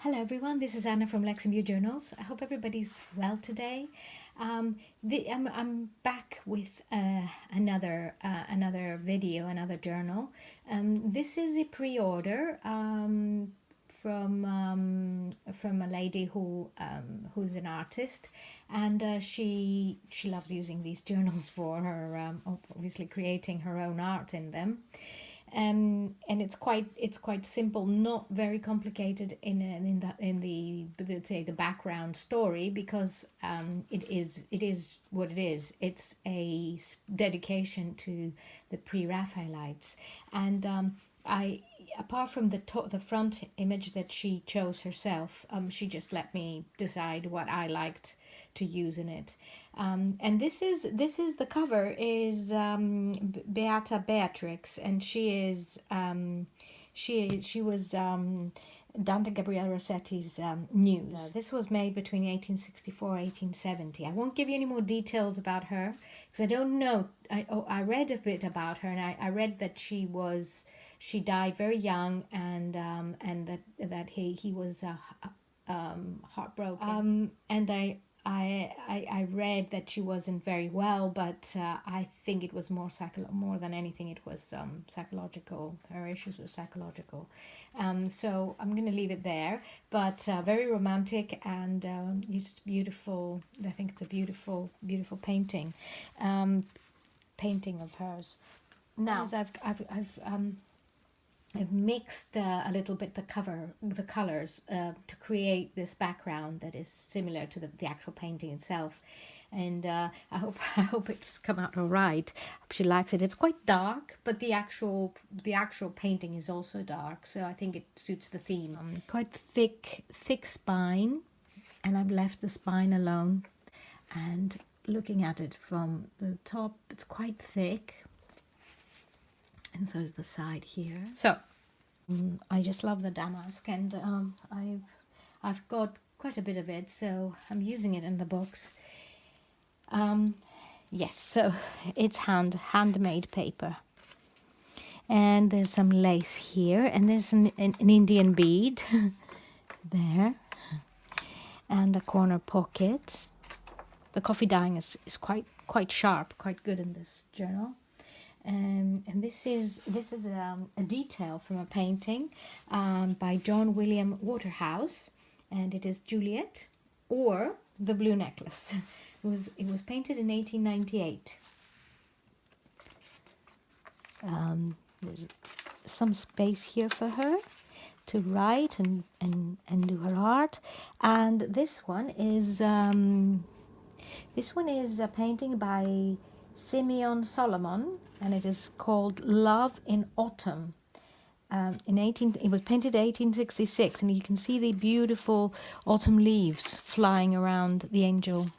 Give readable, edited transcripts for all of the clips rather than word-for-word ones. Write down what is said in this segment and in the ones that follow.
Hello everyone, this is Anna from Luxembourg Journals. I hope everybody's well today. I'm back with another video, another journal. This is a pre-order from a lady who's an artist, and she loves using these journals for her obviously creating her own art in them. And it's quite simple, not very complicated in the let's say the background story, because it is what it is. It's a dedication to the Pre-Raphaelites, and I apart from the front image that she chose herself, she just let me decide what I liked to use in it. And this is the cover is Beata Beatrix, and she was Dante Gabriel Rossetti's muse. This was made between 1864 and 1870. I won't give you any more details about her because I don't know. I read a bit about her, and I read that she died very young, and that he was heartbroken. And I read that she wasn't very well, but I think it was more than anything, it was psychological. Her issues were psychological. So I'm going to leave it there, but very romantic and just beautiful. I think it's a beautiful painting, painting of hers. Now, I've mixed a little bit the colors to create this background that is similar to the actual painting itself, and I hope it's come out all right. I hope she likes it. It's quite dark, but the actual painting is also dark, so I think it suits the theme. Quite thick spine, and I've left the spine alone. And looking at it from the top, it's quite thick. And so is the side here. So I just love the damask, and I've got quite a bit of it, so I'm using it in the books. Yes, so it's handmade paper, and there's some lace here, and there's an Indian bead there, and a corner pocket. The coffee dyeing is quite sharp, quite good in this journal. And this is a detail from a painting by John William Waterhouse, and it is Juliet, or the Blue Necklace. It was painted in 1898. There's some space here for her to write and do her art, and this one is a painting by Simeon Solomon, and it is called Love in Autumn. It was painted 1866, and you can see the beautiful autumn leaves flying around the angel.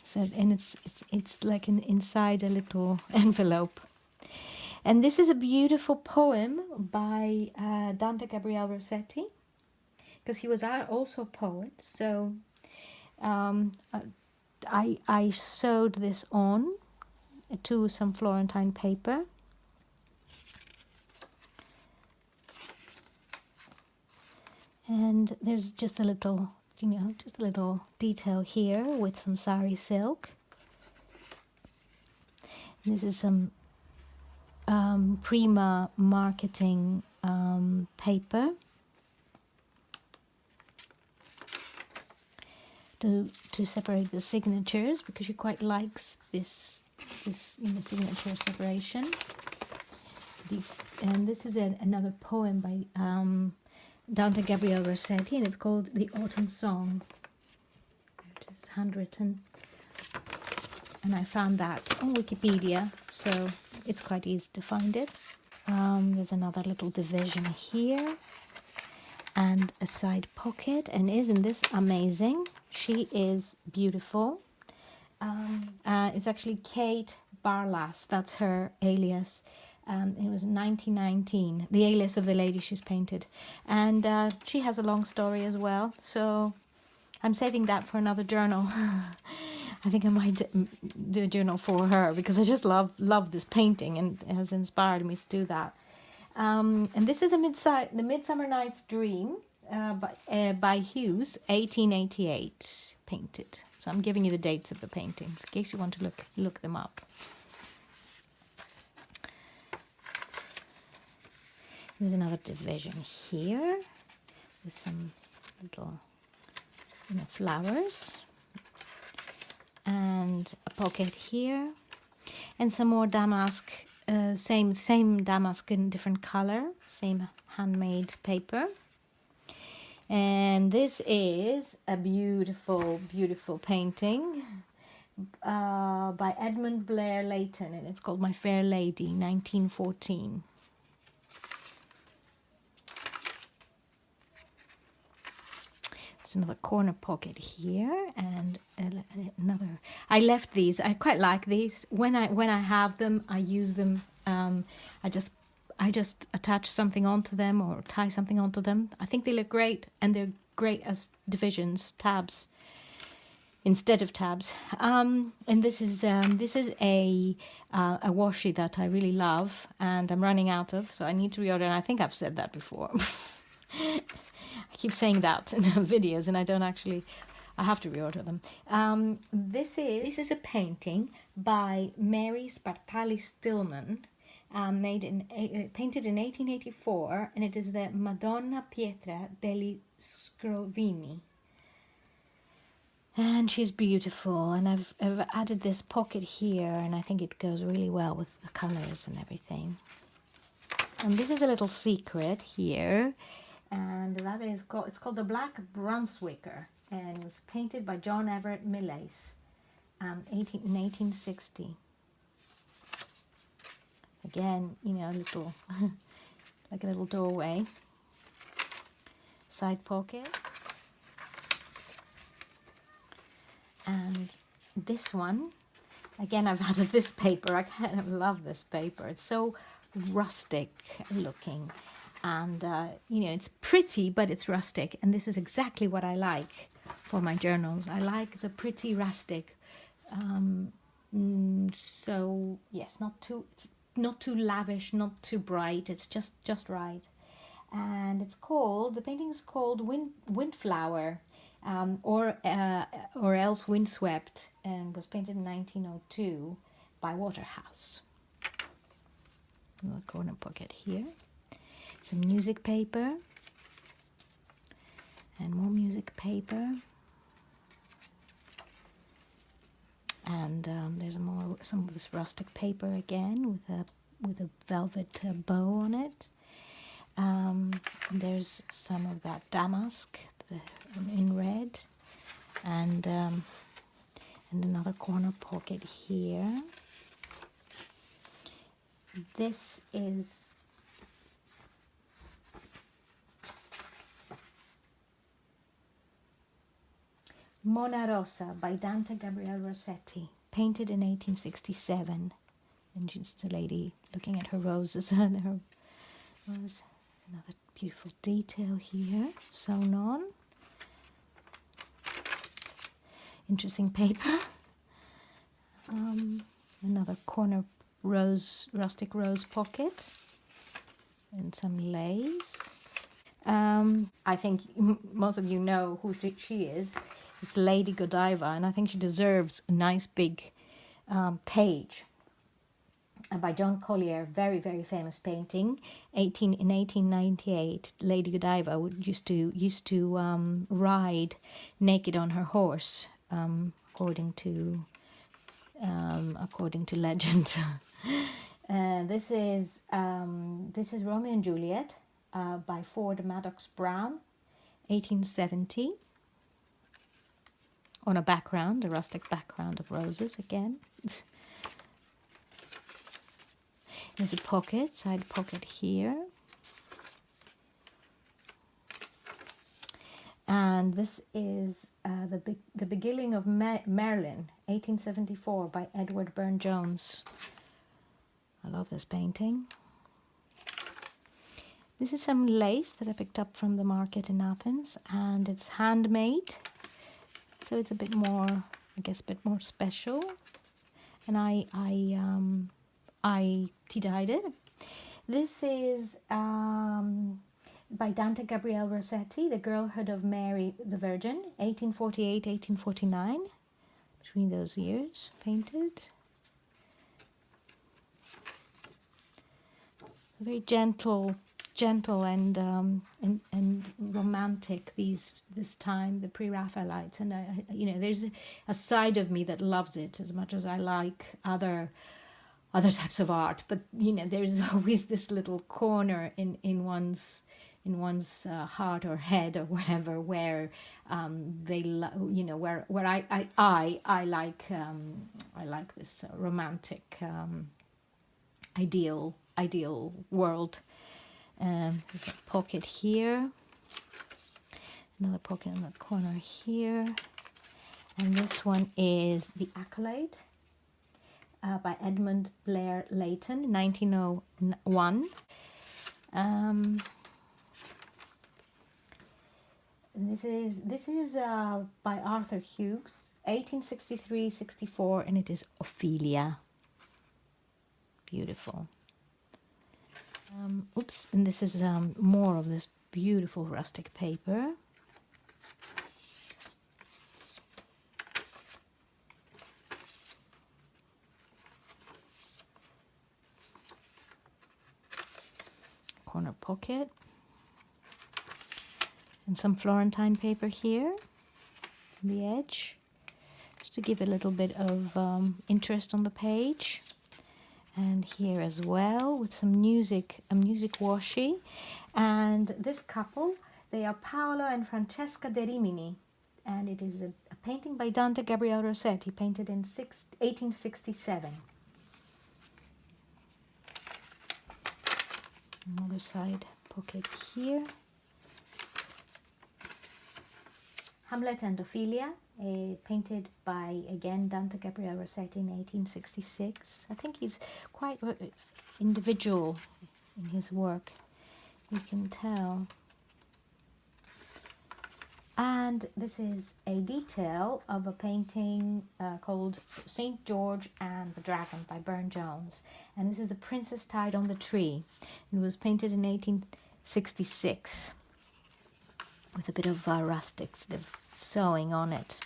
So, and it's like inside a little envelope. And this is a beautiful poem by Dante Gabriel Rossetti, because he was also a poet. So I sewed this on to some Florentine paper. And there's just a little, detail here with some sari silk. This is some Prima marketing paper to separate the signatures, because she quite likes this signature separation. And this is another poem by Dante Gabriel Rossetti, and it's called The Autumn Song. It is handwritten, and I found that on Wikipedia, so it's quite easy to find it. There's another little division here, and a side pocket, and isn't this amazing? She is beautiful. It's actually Kate Barlas, that's her alias. It was 1919, the alias of the lady she's painted. And she has a long story as well, so I'm saving that for another journal. I think I might do a journal for her, because I just love this painting, and it has inspired me to do that. And this is the Midsummer Night's Dream by Hughes, 1888, painted. So I'm giving you the dates of the paintings in case you want to look them up. There's another division here with some little flowers, and a pocket here, and some more damask, same damask in different color, same handmade paper. And this is a beautiful, beautiful painting by Edmund Blair Leighton, and it's called My Fair Lady, 1914. Another corner pocket here, and another. I left these. I quite like these. When I have them, I use them. I just attach something onto them or tie something onto them. I think they look great, and they're great as divisions, tabs instead of tabs. And this is a washi that I really love, and I'm running out of, so I need to reorder. And I think I've said that before. I keep saying that in the videos, and I have to reorder them. This is a painting by Mary Spartali Stillman, painted in 1884, and it is the Madonna Pietra degli Scrovini. And she's beautiful, and I've added this pocket here, and I think it goes really well with the colors and everything. And this is a little secret here. And that is it's called the Black Brunswicker, and it was painted by John Everett Millais in 1860. Again, little like a little doorway, side pocket. And this one, again, I've added this paper. I kind of love this paper. It's so rustic looking. And, it's pretty, but it's rustic. And this is exactly what I like for my journals. I like the pretty rustic. So, yes, it's not too lavish, not too bright. It's just right. And the painting is called Windflower, or else Windswept, and was painted in 1902 by Waterhouse. Another corner pocket here. Some music paper, and more music paper, and there's some of this rustic paper again with a velvet bow on it. There's some of that damask in red, and another corner pocket here. This is Mona Rosa by Dante Gabriel Rossetti, painted in 1867. And just a lady looking at her roses, and her rose. Another beautiful detail here, sewn on. Interesting paper. Another corner rustic rose pocket, and some lace. I think most of you know who she is. It's Lady Godiva, and I think she deserves a nice big page by John Collier. Very, very famous painting. In 1898, Lady Godiva used to ride naked on her horse, according to legend. This is Romeo and Juliet by Ford Madox Brown, 1870. On a rustic background of roses again. There's a side pocket here. And this is the Beguiling of Merlin, 1874, by Edward Burne-Jones. I love this painting. This is some lace that I picked up from the market in Athens, and it's handmade. So it's a bit more, I guess, a bit more special. And I tea-dyed it. This is by Dante Gabriel Rossetti, The Girlhood of Mary the Virgin, 1848-1849. Between those years, painted. Very gentle and romantic this time, the Pre-Raphaelites, and you know, there's a side of me that loves it as much as I like other types of art, but you know, there's always this little corner in one's heart or head or whatever where you know, where I like this romantic ideal world. There's a pocket here, another pocket in the corner here, and this one is The Accolade by Edmund Blair Leighton, 1901. This is by Arthur Hughes, 1863-64, and it is Ophelia. Beautiful. Oops, and this is more of this beautiful rustic paper. Corner pocket. And some Florentine paper here on the edge, just to give a little bit of interest on the page. And here as well with some music, a music washi. And this couple, they are Paolo and Francesca de Rimini, and it is a painting by Dante Gabriel Rossetti, painted in 1867. Another side pocket here. Hamlet and Ophelia, painted by, again, Dante Gabriel Rossetti in 1866. I think he's quite individual in his work, you can tell. And this is a detail of a painting called St. George and the Dragon by Burne-Jones. And this is The Princess Tied on the Tree. It was painted in 1866 with a bit of rustic sort of sewing on it.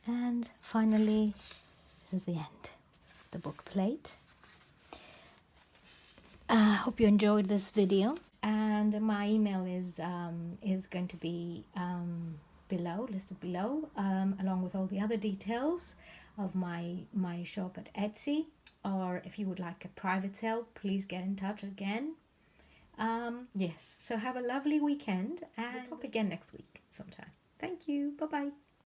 And finally, this is the end, the book plate. I hope you enjoyed this video, and my email is going to be listed below, along with all the other details of my shop at Etsy. Or if you would like a private sale, please get in touch again. Yes, so have a lovely weekend, and we'll talk again next week sometime. Thank you. Bye bye.